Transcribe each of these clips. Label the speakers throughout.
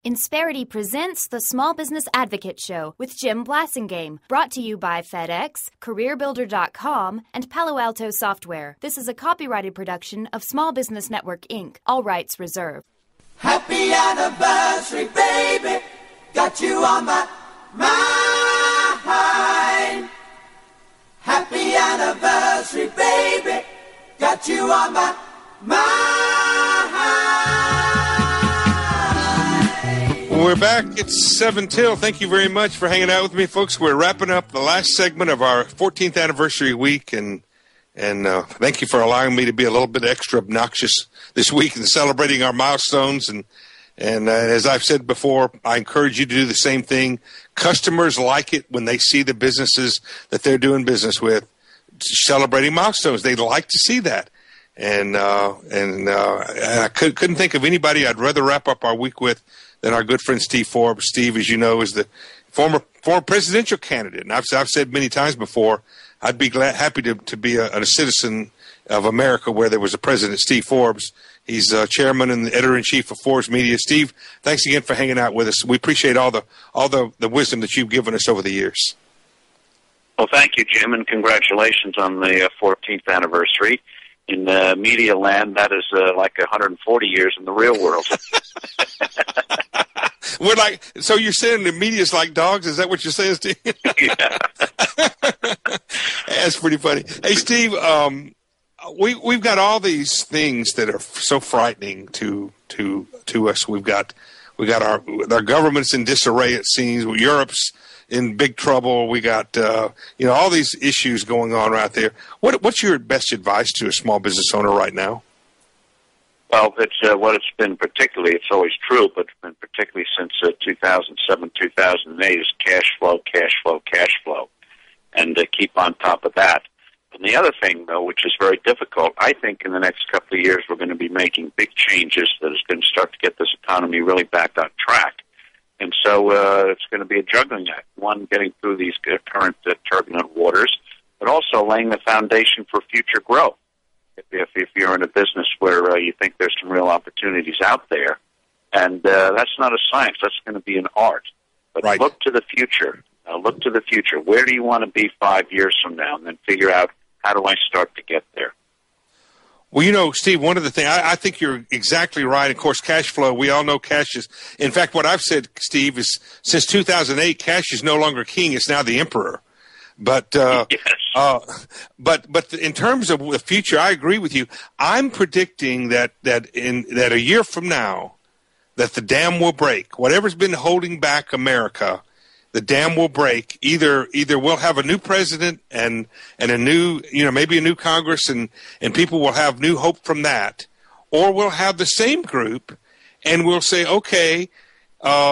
Speaker 1: Insperity presents the Small Business Advocate Show with Jim Blasingame, brought to you by FedEx, CareerBuilder.com, and Palo Alto Software. This is a copyrighted production of Small Business Network, Inc., all rights reserved.
Speaker 2: Happy anniversary, baby, got you on my mind. Happy anniversary, baby, got you on my mind.
Speaker 3: We're back. It's 7 till. Thank you very much for hanging out with me, folks. We're wrapping up the last segment of our 14th anniversary week, and thank you for allowing me to be a little bit extra obnoxious this week in celebrating our milestones. And as I've said before, I encourage you to do the same thing. Customers like it when they see the businesses that they're doing business with celebrating milestones. They like to see that. And I couldn't think of anybody I'd rather wrap up our week with than our good friend Steve Forbes. Steve, as you know, is the former presidential candidate. And I've said many times before, I'd be happy to be a citizen of America where there was a president, Steve Forbes. He's chairman and the editor-in-chief of Forbes Media. Steve, thanks again for hanging out with us. We appreciate all the wisdom that you've given us over the years.
Speaker 4: Well, thank you, Jim, and congratulations on the 14th anniversary. In media land, that is like 140 years in the real world.
Speaker 3: We're like, so you're saying the media's like dogs? Is that what you're saying, Steve?
Speaker 4: Yeah.
Speaker 3: That's pretty funny. Hey, Steve, we've got all these things that are so frightening to us. We've got our government's in disarray, it seems. Europe's in big trouble. We got all these issues going on right there. What's your best advice to a small business owner right now?
Speaker 4: Well, it's what it's been particularly. It's always true, but it's been particularly since 2007, 2008 is cash flow, and keep on top of that. And the other thing, though, which is very difficult, I think in the next couple of years we're going to be making big changes that is going to start to get this economy really back on track. And so it's going to be a juggling act. One, getting through these current turbulent waters, but also laying the foundation for future growth. If you're in a business where you think there's some real opportunities out there, and that's not a science, that's going to be an art. But
Speaker 3: right.
Speaker 4: Look to the future. Look to the future. Where do you want to be 5 years from now? And then figure out, how do I start to get there?
Speaker 3: Well, Steve, one of the things, I think you're exactly right. Of course, cash flow, we all know cash is, in fact, what I've said, Steve, is since 2008, cash is no longer king, it's now the emperor. But,
Speaker 4: yes.
Speaker 3: But in terms of the future, I agree with you. I'm predicting that a year from now, that the dam will break. Whatever's been holding back America, the dam will break. Either we'll have a new president and a new, maybe a new Congress and people will have new hope from that, or we'll have the same group and we'll say, okay,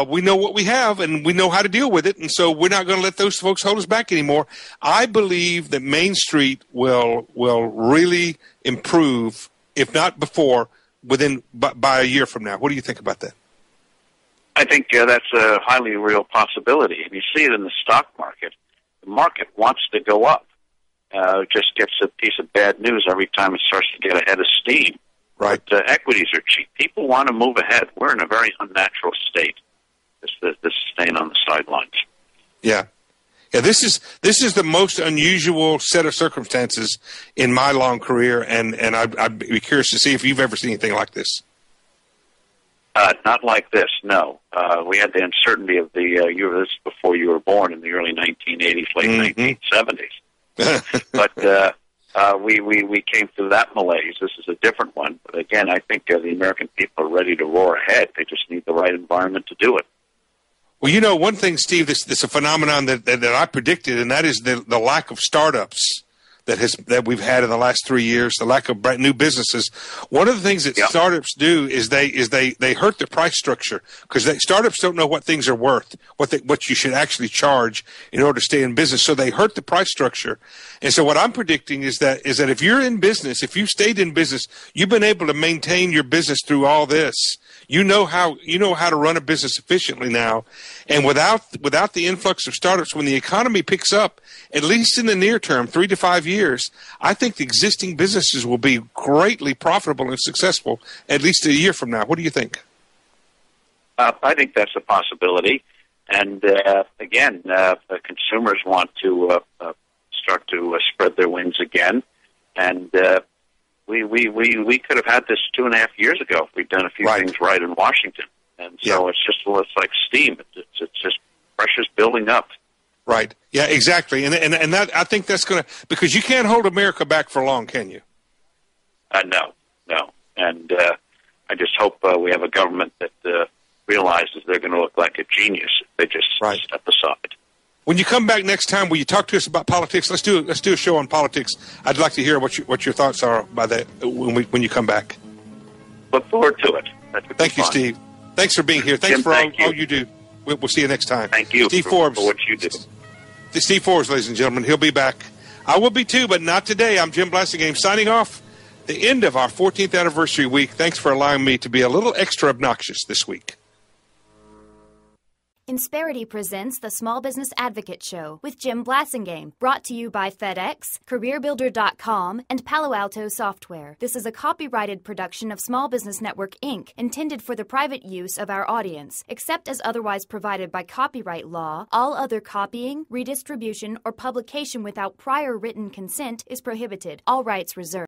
Speaker 3: we know what we have and we know how to deal with it, and so we're not going to let those folks hold us back anymore. I believe that Main Street will really improve, if not before, by a year from now. What do you think about that?
Speaker 4: I think that's a highly real possibility, and you see it in the stock market. The market wants to go up. It just gets a piece of bad news every time it starts to get ahead of steam.
Speaker 3: Right.
Speaker 4: But equities are cheap. People want to move ahead. We're in a very unnatural state. This is staying on the sidelines.
Speaker 3: Yeah. Yeah, this is the most unusual set of circumstances in my long career, and I'd be curious to see if you've ever seen anything like this.
Speaker 4: Not like this, no. We had the uncertainty of the year. This before you were born in the early 1980s, late 1970s. But we came through that malaise. This is a different one. But again, I think the American people are ready to roar ahead. They just need the right environment to do it.
Speaker 3: Well, one thing, Steve, this is a phenomenon that I predicted, and that is the lack of startups that we've had in the last 3 years, the lack of brand new businesses. One of the things that startups do is they hurt the price structure, because startups don't know what things are worth, what you should actually charge in order to stay in business. So they hurt the price structure. And so what I'm predicting is that if you're in business, if you've stayed in business, you've been able to maintain your business through all this. You know how to run a business efficiently now, and without the influx of startups, when the economy picks up, at least in the near term, 3 to 5 years, I think the existing businesses will be greatly profitable and successful at least a year from now. What do you think?
Speaker 4: I think that's a possibility. And again, the consumers want to start to spread their wings again. And we could have had this 2.5 years ago if we'd done a few things right in Washington. And so it's like steam. It's just pressure's building up.
Speaker 3: Right. Yeah, exactly. And that, I think that's going to, because you can't hold America back for long, can you?
Speaker 4: No. And I just hope we have a government that realizes they're going to look like a genius if they just step aside.
Speaker 3: When you come back next time, will you talk to us about politics? Let's do a show on politics. I'd like to hear what your thoughts are by that when you come back.
Speaker 4: Look forward to it.
Speaker 3: Thank you, Steve. Thanks for being here. Thanks
Speaker 4: Jim,
Speaker 3: for all you do. We'll see you next time.
Speaker 4: Thank you,
Speaker 3: Steve Forbes,
Speaker 4: for what you do.
Speaker 3: Steve Forbes, ladies and gentlemen. He'll be back. I will be too, but not today. I'm Jim Blasingame signing off. The end of our 14th anniversary week. Thanks for allowing me to be a little extra obnoxious this week.
Speaker 1: Insperity presents the Small Business Advocate Show with Jim Blasingame, brought to you by FedEx, CareerBuilder.com, and Palo Alto Software. This is a copyrighted production of Small Business Network, Inc., intended for the private use of our audience. Except as otherwise provided by copyright law, all other copying, redistribution, or publication without prior written consent is prohibited. All rights reserved.